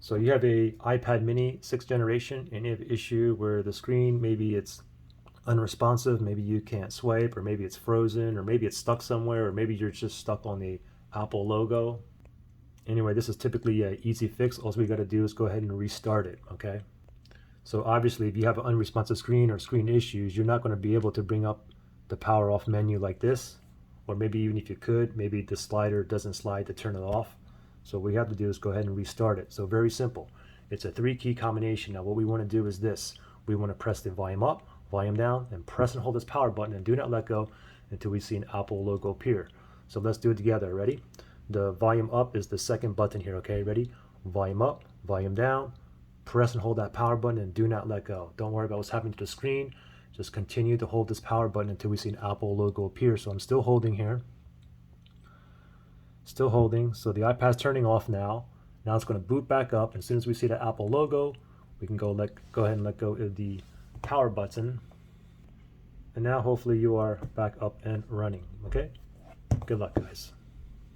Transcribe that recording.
So you have a iPad mini 6th generation and you have an issue where the screen, maybe it's unresponsive, maybe you can't swipe, or maybe it's frozen, or maybe it's stuck somewhere, or maybe you're just stuck on the Apple logo. Anyway, this is typically an easy fix. All we got to do is go ahead and restart it, okay? So obviously if you have an unresponsive screen or screen issues, you're not going to be able to bring up the power off menu like this, or maybe even if you could, maybe the slider doesn't slide to turn it off. So what we have to do is go ahead and restart it. So very simple. It's a 3-key combination. Now what we want to do is this. We want to press the volume up, volume down, and press and hold this power button and do not let go until we see an Apple logo appear. So let's do it together. Ready? The volume up is the second button here, okay? Ready? Volume up, volume down, press and hold that power button and do not let go. Don't worry about what's happening to the screen. Just continue to hold this power button until we see an Apple logo appear. So I'm still holding here. Still holding. So the iPad's turning off now. Now it's going to boot back up. As soon as we see the Apple logo, we can go ahead and let go of the power button. And now hopefully you are back up and running. Okay? Good luck, guys.